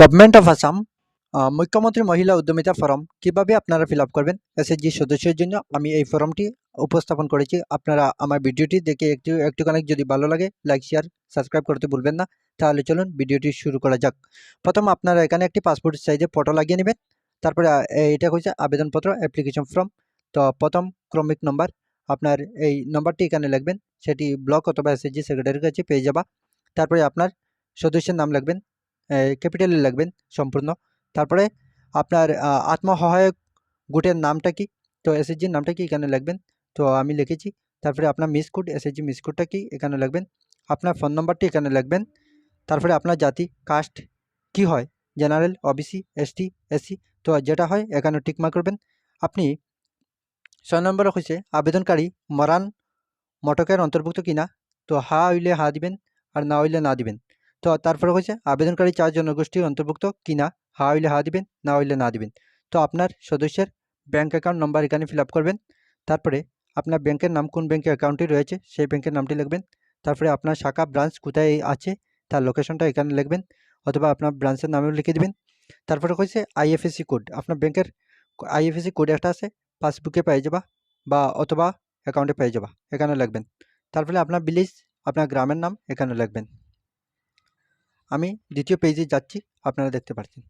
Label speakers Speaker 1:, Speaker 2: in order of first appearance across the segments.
Speaker 1: Government of Assam মুখ্যমন্ত্রী মহিলা উদ্যমিতা ফরম কিভাবে আপনারা ফিল আপ করবেন এসএসজি সদস্যের জন্য আমি এই ফর্মটি উপস্থাপন করেছি। আপনারা আমার ভিডিওটি দেখে একটুখানি যদি ভালো লাগে লাইক শেয়ার সাবস্ক্রাইব করতে ভুলবেন না। তাহলে চলুন ভিডিওটি শুরু করা যাক। প্রথম আপনারা এখানে একটি পাসপোর্ট সাইজে ফটো লাগিয়ে নেবেন। তারপরে এটা হচ্ছে আবেদনপত্র অ্যাপ্লিকেশন ফর্ম। তো প্রথম ক্রমিক নম্বর আপনার এই নম্বরটি এখানে লিখবেন, সেটি ব্লক অথবা এসএসজি সেক্রেটারির কাছে পেয়ে যাবা। তারপরে আপনার সদস্যের নাম লিখবেন, ক্যাপিটালে লিখবেন সম্পূর্ণ। তারপরে আপনার আত্মসহায়ক গোটের নামটা কি, তো এসএসজির নামটা কি এখানে লিখবেন। তো আমি লিখেছি। তারপরে আপনার মিস কোড, এসএসজি মিস কোডটা কি এখানে লিখবেন। আপনার ফোন নম্বরটি এখানে লিখবেন। তারপরে আপনার জাতি কাস্ট কি হয়, জেনারেল, ওবিসি, এসটি, এসসি, তো যেটা হয় এখানে টিক মার্ক করবেন। আপনি 6 নম্বরে হচ্ছে আবেদনকারী মরাণ মটকের অন্তর্ভুক্ত কিনা, তো হা হইলে হা দিবেন আর না হইলে না দিবেন। তো তারপরে হচ্ছে আবেদনকারী 4 জনগোষ্ঠীর অন্তর্ভুক্ত কিনা, হা হইলে হা দিবেন, না হইলে না দিবেন। তো আপনার সদস্যের ব্যাঙ্ক অ্যাকাউন্ট নম্বর এখানে ফিল আপ করবেন। তারপরে আপনার ব্যাংকের নাম, কোন ব্যাংকে অ্যাকাউন্টটি রয়েছে সেই ব্যাংকের নামটি লিখবেন। তারপরে আপনার শাখা ব্রাঞ্চ কোথায় আছে তার লোকেশনটা এখানে লিখবেন, অথবা আপনার ব্রাঞ্চের নামেও লিখে দিবেন। তারপরে হচ্ছে আইএফএসসি কোড, আপনার ব্যাংকের আইএফএসসি কোড একটা আছে, পাসবুকে পেয়ে যাবা বা অথবা অ্যাকাউন্টে পেয়ে যাবা, এখানে লিখবেন। তারপরে আপনার ভিলেজ, আপনার গ্রামের নাম এখানে লিখবেন। আমি দ্বিতীয় পেজে যাচ্ছি, আপনারা দেখতে পাচ্ছেন।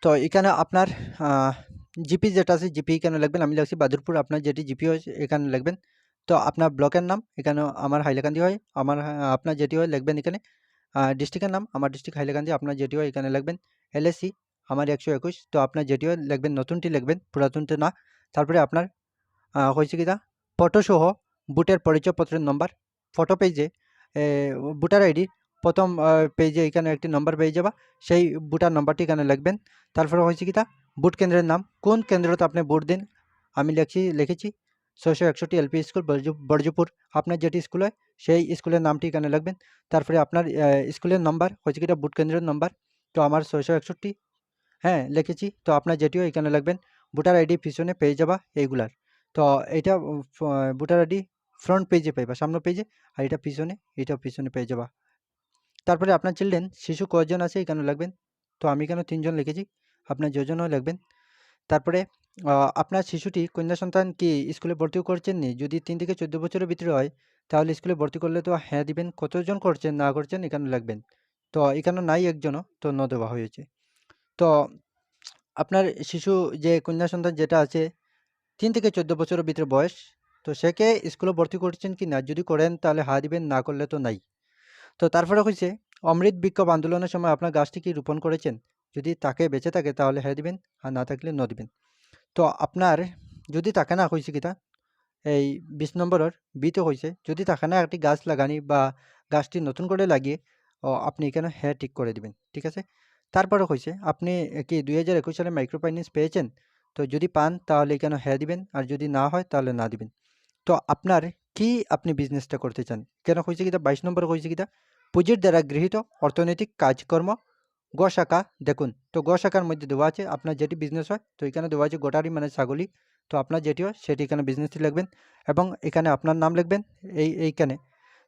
Speaker 1: তো এখানে আপনার জিপি যেটা আছে জিপি এখানে লিখবেন। আমি লিখছি বাদুরপুর, আপনার যেটি জিপি হয় এখানে লিখবেন। তো আপনার ব্লকের নাম এখানে আমার হাইলাকান্দি হয়, আমার আপনার যেটি হয় লিখবেন এখানে। ডিস্ট্রিক্টের নাম আমার ডিস্ট্রিক্ট হাইলাকান্দি, আপনার যেটি হয় এখানে লিখবেন। এলএসি আমার 121, তো আপনার যেটি হয় লিখবেন, নতুনটি লিখবেন, পুরাতনটি না। তারপরে আপনার হয়েছে কিনা ফটোসহ বুটের পরিচয়পত্রের নম্বর, ফটো পেজে ভোটার আইডি প্রথম পেজে এখানে একটি নম্বর পেয়ে যাবা, সেই ভোটার নম্বরটি এখানে লিখবেন। তারপরে হয়েছে কিনা ভোট কেন্দ্রের নাম, কোন কেন্দ্রতে আপনি ভোট দিন। আমি লিখেছি 661 এলপি স্কুল বর্জপুর, আপনার যেটি স্কুল হয় সেই স্কুলের নামটি এখানে লিখবেন। তারপরে আপনার স্কুলের নাম্বার হয়েছে কিনা ভোট কেন্দ্রের নাম্বার, তো আমার 661 হ্যাঁ লিখেছি। তো আপনার যেটিও এখানে লিখবেন। ভোটার আইডি পিছনে পেয়ে যাবা এইগুলার। তো এটা ভোটার আইডি ফ্রন্ট পেজে পাইবা, সামনে পেজে, আর এটা পিছনে, এটাও পিছনে পেয়ে যাবা। তারপরে আপনার চিলড্রেন শিশু কয়জন আছে এখানে লিখবেন। তো আমি এখানে 3 জন লিখেছি, আপনার যোজনাও লিখবেন। তারপরে আপনার শিশুটি কন্যা সন্তান কি স্কুলে ভর্তি করছেন নি, যদি 3 থেকে 14 বছরের ভিতরে হয় তাহলে স্কুলে ভর্তি করলে তো হ্যাঁ দিবেন, কতজন করছেন না করছেন এখানে লিখবেন। তো এখানে নাই একজনও, তো ন দেওয়া হয়েছে। তো আপনার শিশু যে কন্যা সন্তান যেটা আছে 3 থেকে 14 বছরের ভিতরে বয়স, তো সেকে স্কুলে ভর্তি করছেন কি না, যদি করেন তাহলে হা দিবেন, না করলে তো নাই। তো তারপরে হচ্ছে অমৃত বিক্ষোভ আন্দোলনের সময় আপনার গাছটি কি রোপণ করেছেন, যদি তাকে বেঁচে থাকে তাহলে হ্যাঁ দিবেন, আর না থাকলে ন দিবেন। তো আপনার যদি থাকে না হয়েছে কিনা এই 20 নম্বরের বিতে হয়েছে, যদি থাকে না একটি গাছ লাগানি বা গাছটি নতুন করে লাগিয়ে আপনি এখানে হ্যাঁ টিক করে দিবেন, ঠিক আছে। তারপরে হয়েছে আপনি কি 2021 সালে মাইক্রো ফাইন্যান্স পেয়েছেন, তো যদি পান তাহলে এখানে হ্যাঁ দিবেন, আর যদি না হয় তাহলে না দিবেন। তো আপনার কি আপনি বিজনেসটা করতে চান, কেন হয়েছে কিনা 22 নম্বরে হয়েছে কিনা পুঁজির দ্বারা গৃহীত অর্থনৈতিক কাজকর্ম গ শাখা দেখুন। তো গ শাখার মধ্যে দেওয়া আছে আপনার যেটি বিজনেস হয়, তো এখানে দেওয়া আছে গোটারি মানে ছাগলি। তো আপনার যেটি হয় সেটি এখানে বিজনেসটি লিখবেন, এবং এখানে আপনার নাম লিখবেন এইখানে।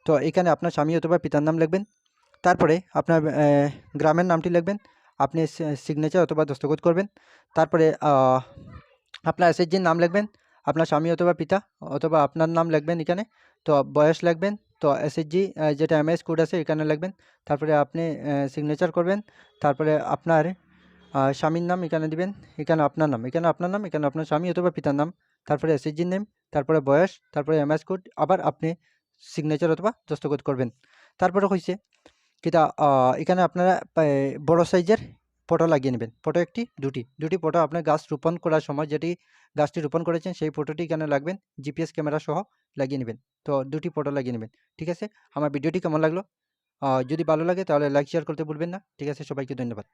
Speaker 1: তো এখানে আপনার স্বামী অথবা পিতার নাম লিখবেন। তারপরে আপনার গ্রামের নামটি লিখবেন, আপনি সিগনেচার অথবা দস্তখত করবেন। তারপরে আপনার এসএসজির নাম লিখবেন, আপনার স্বামী অথবা পিতা অথবা আপনার নাম লিখবেন এখানে। তো বয়স লিখবেন, তো এসএসজি যেটা এমএস কোড আছে এখানে লিখবেন। তারপরে আপনি সিগনেচার করবেন। তারপরে আপনার স্বামীর নাম এখানে দিবেন, এখানে আপনার নাম, এখানে আপনার নাম, এখানে আপনার স্বামী অথবা পিতার নাম, তারপরে এসএসজির নেম, তারপরে বয়স, তারপরে এমএস কোড, আবার আপনি সিগনেচার অথবা দস্তখত করবেন। তারপরে হয়েছে কিটা এখানে আপনারা বড় সাইজের ফটো লাগিয়ে নেবেন, ফটো একটি দুটি ফটো আপনার গাছ রোপণ করার সময় যেটি গাছটি রোপণ করেছেন সেই ফটোটি এখানে লাগবেন, জিপিএস ক্যামেরা সহ লাগিয়ে নেবেন। তো দুটি ফটো লাগিয়ে নেবেন, ঠিক আছে। আমার ভিডিওটি কেমন লাগলো, যদি ভালো লাগে তাহলে লাইক শেয়ার করতে ভুলবেন না, ঠিক আছে। সবাইকে ধন্যবাদ।